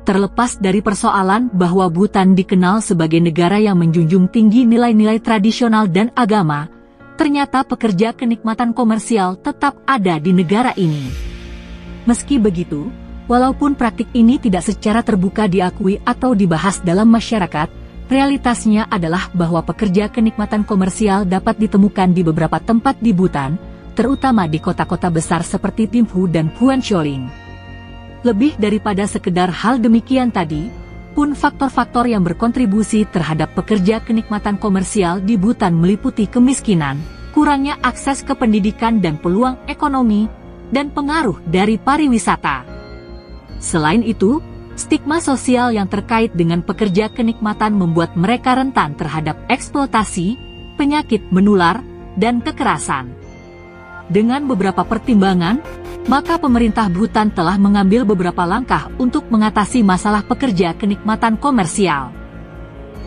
Terlepas dari persoalan bahwa Bhutan dikenal sebagai negara yang menjunjung tinggi nilai-nilai tradisional dan agama, ternyata pekerja kenikmatan komersial tetap ada di negara ini. Meski begitu, walaupun praktik ini tidak secara terbuka diakui atau dibahas dalam masyarakat, realitasnya adalah bahwa pekerja kenikmatan komersial dapat ditemukan di beberapa tempat di Bhutan, terutama di kota-kota besar seperti Thimphu dan Phuentsholing. Lebih daripada sekedar hal demikian tadi, pun faktor-faktor yang berkontribusi terhadap pekerja kenikmatan komersial di Bhutan meliputi kemiskinan, kurangnya akses ke pendidikan dan peluang ekonomi, dan pengaruh dari pariwisata. Selain itu, stigma sosial yang terkait dengan pekerja kenikmatan membuat mereka rentan terhadap eksploitasi, penyakit menular, dan kekerasan. Dengan beberapa pertimbangan, maka pemerintah Bhutan telah mengambil beberapa langkah untuk mengatasi masalah pekerja kenikmatan komersial.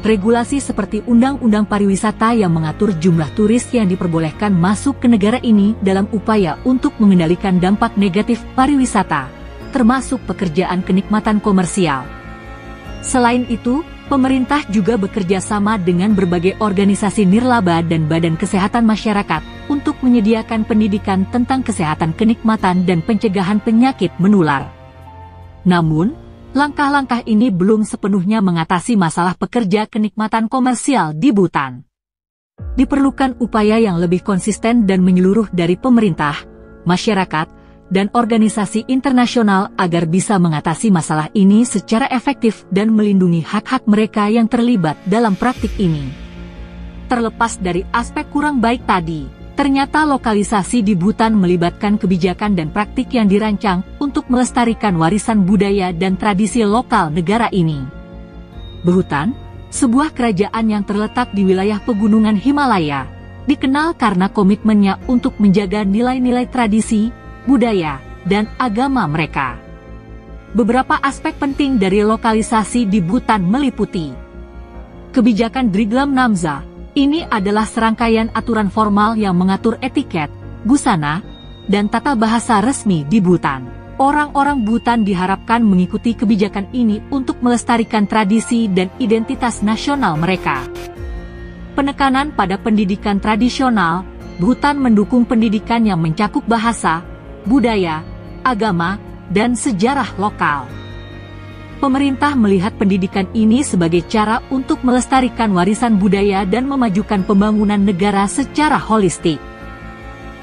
Regulasi seperti Undang-Undang Pariwisata yang mengatur jumlah turis yang diperbolehkan masuk ke negara ini dalam upaya untuk mengendalikan dampak negatif pariwisata, termasuk pekerjaan kenikmatan komersial. Selain itu, pemerintah juga bekerja sama dengan berbagai organisasi nirlaba dan badan kesehatan masyarakat untuk menyediakan pendidikan tentang kesehatan kenikmatan dan pencegahan penyakit menular. Namun, langkah-langkah ini belum sepenuhnya mengatasi masalah pekerja kenikmatan komersial di Bhutan. Diperlukan upaya yang lebih konsisten dan menyeluruh dari pemerintah, masyarakat, dan organisasi internasional agar bisa mengatasi masalah ini secara efektif dan melindungi hak-hak mereka yang terlibat dalam praktik ini. Terlepas dari aspek kurang baik tadi, ternyata lokalisasi di Bhutan melibatkan kebijakan dan praktik yang dirancang untuk melestarikan warisan budaya dan tradisi lokal negara ini. Bhutan, sebuah kerajaan yang terletak di wilayah pegunungan Himalaya, dikenal karena komitmennya untuk menjaga nilai-nilai tradisi, budaya, dan agama mereka. Beberapa aspek penting dari lokalisasi di Bhutan meliputi kebijakan Driglam Namza. Ini adalah serangkaian aturan formal yang mengatur etiket, busana, dan tata bahasa resmi di Bhutan. Orang-orang Bhutan diharapkan mengikuti kebijakan ini untuk melestarikan tradisi dan identitas nasional mereka. Penekanan pada pendidikan tradisional, Bhutan mendukung pendidikan yang mencakup bahasa, budaya, agama, dan sejarah lokal. Pemerintah melihat pendidikan ini sebagai cara untuk melestarikan warisan budaya dan memajukan pembangunan negara secara holistik.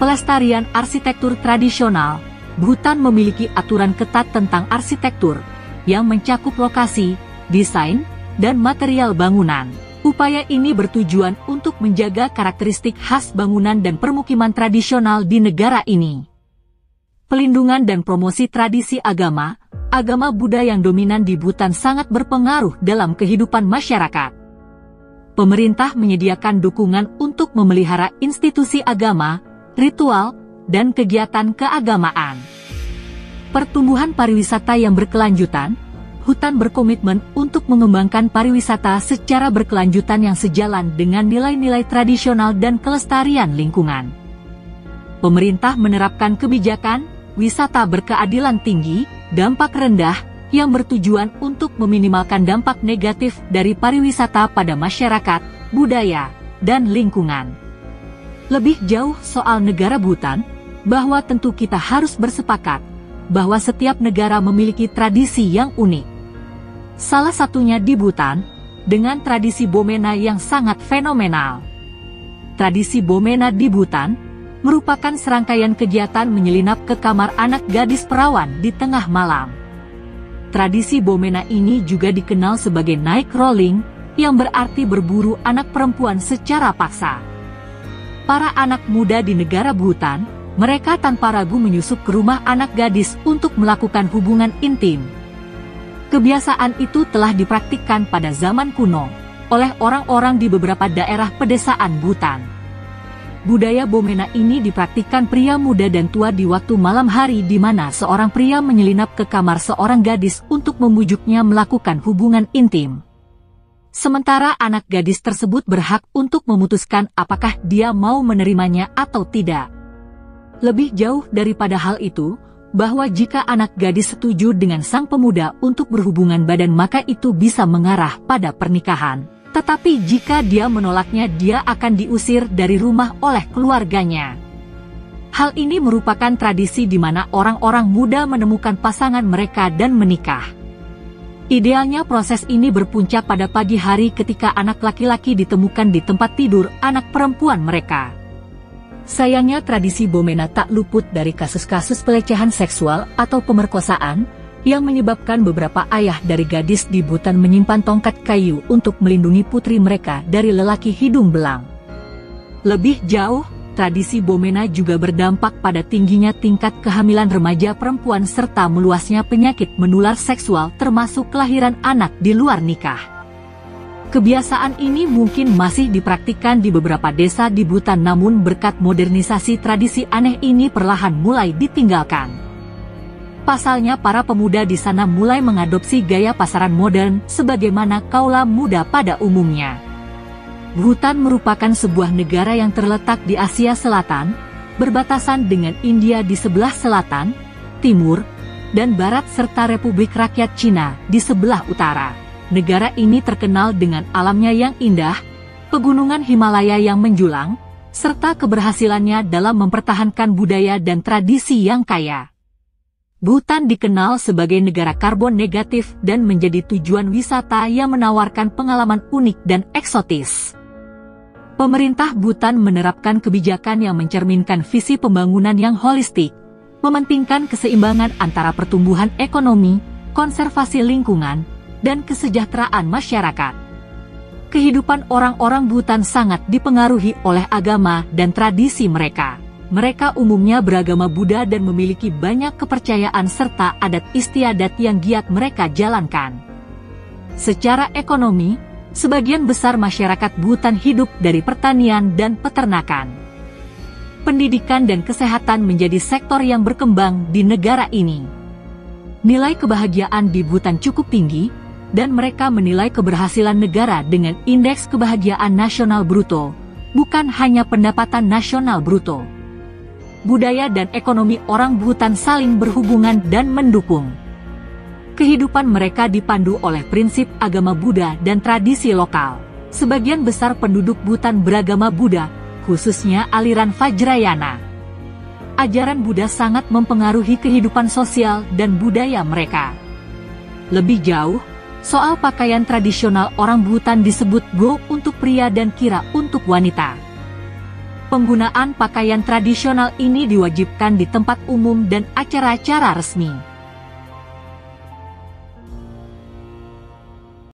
Pelestarian arsitektur tradisional, Bhutan memiliki aturan ketat tentang arsitektur, yang mencakup lokasi, desain, dan material bangunan. Upaya ini bertujuan untuk menjaga karakteristik khas bangunan dan permukiman tradisional di negara ini. Pelindungan dan promosi tradisi agama Buddha yang dominan di Bhutan sangat berpengaruh dalam kehidupan masyarakat. Pemerintah menyediakan dukungan untuk memelihara institusi agama, ritual, dan kegiatan keagamaan. Pertumbuhan pariwisata yang berkelanjutan, Bhutan berkomitmen untuk mengembangkan pariwisata secara berkelanjutan yang sejalan dengan nilai-nilai tradisional dan kelestarian lingkungan. Pemerintah menerapkan kebijakan wisata berkeadilan tinggi, dampak rendah, yang bertujuan untuk meminimalkan dampak negatif dari pariwisata pada masyarakat, budaya, dan lingkungan. Lebih jauh soal negara Bhutan, bahwa tentu kita harus bersepakat bahwa setiap negara memiliki tradisi yang unik. Salah satunya di Bhutan, dengan tradisi Bomena yang sangat fenomenal. Tradisi Bomena di Bhutan merupakan serangkaian kegiatan menyelinap ke kamar anak gadis perawan di tengah malam. Tradisi Bomena ini juga dikenal sebagai night rolling, yang berarti berburu anak perempuan secara paksa. Para anak muda di negara Bhutan, mereka tanpa ragu menyusup ke rumah anak gadis untuk melakukan hubungan intim. Kebiasaan itu telah dipraktikkan pada zaman kuno oleh orang-orang di beberapa daerah pedesaan Bhutan. Budaya Bomena ini dipraktikkan pria muda dan tua di waktu malam hari di mana seorang pria menyelinap ke kamar seorang gadis untuk membujuknya melakukan hubungan intim. Sementara anak gadis tersebut berhak untuk memutuskan apakah dia mau menerimanya atau tidak. Lebih jauh daripada hal itu, bahwa jika anak gadis setuju dengan sang pemuda untuk berhubungan badan maka itu bisa mengarah pada pernikahan. Tetapi jika dia menolaknya dia akan diusir dari rumah oleh keluarganya. Hal ini merupakan tradisi di mana orang-orang muda menemukan pasangan mereka dan menikah. Idealnya proses ini berpuncak pada pagi hari ketika anak laki-laki ditemukan di tempat tidur anak perempuan mereka. Sayangnya tradisi Bomena tak luput dari kasus-kasus pelecehan seksual atau pemerkosaan yang menyebabkan beberapa ayah dari gadis di Butan menyimpan tongkat kayu untuk melindungi putri mereka dari lelaki hidung belang. Lebih jauh, tradisi Bomena juga berdampak pada tingginya tingkat kehamilan remaja perempuan serta meluasnya penyakit menular seksual termasuk kelahiran anak di luar nikah. Kebiasaan ini mungkin masih dipraktikkan di beberapa desa di Butan namun berkat modernisasi tradisi aneh ini perlahan mulai ditinggalkan. Pasalnya para pemuda di sana mulai mengadopsi gaya pasaran modern sebagaimana kaula muda pada umumnya. Bhutan merupakan sebuah negara yang terletak di Asia Selatan, berbatasan dengan India di sebelah selatan, timur, dan barat serta Republik Rakyat Cina di sebelah utara. Negara ini terkenal dengan alamnya yang indah, pegunungan Himalaya yang menjulang, serta keberhasilannya dalam mempertahankan budaya dan tradisi yang kaya. Bhutan dikenal sebagai negara karbon negatif dan menjadi tujuan wisata yang menawarkan pengalaman unik dan eksotis. Pemerintah Bhutan menerapkan kebijakan yang mencerminkan visi pembangunan yang holistik, mementingkan keseimbangan antara pertumbuhan ekonomi, konservasi lingkungan, dan kesejahteraan masyarakat. Kehidupan orang-orang Bhutan sangat dipengaruhi oleh agama dan tradisi mereka. Mereka umumnya beragama Buddha dan memiliki banyak kepercayaan serta adat istiadat yang giat mereka jalankan. Secara ekonomi, sebagian besar masyarakat Bhutan hidup dari pertanian dan peternakan. Pendidikan dan kesehatan menjadi sektor yang berkembang di negara ini. Nilai kebahagiaan di Bhutan cukup tinggi, dan mereka menilai keberhasilan negara dengan Indeks Kebahagiaan Nasional Bruto, bukan hanya pendapatan nasional bruto. Budaya dan ekonomi orang Bhutan saling berhubungan dan mendukung. Kehidupan mereka dipandu oleh prinsip agama Buddha dan tradisi lokal. Sebagian besar penduduk Bhutan beragama Buddha, khususnya aliran Vajrayana. Ajaran Buddha sangat mempengaruhi kehidupan sosial dan budaya mereka. Lebih jauh, soal pakaian tradisional orang Bhutan disebut go untuk pria dan kira untuk wanita. Penggunaan pakaian tradisional ini diwajibkan di tempat umum dan acara-acara resmi.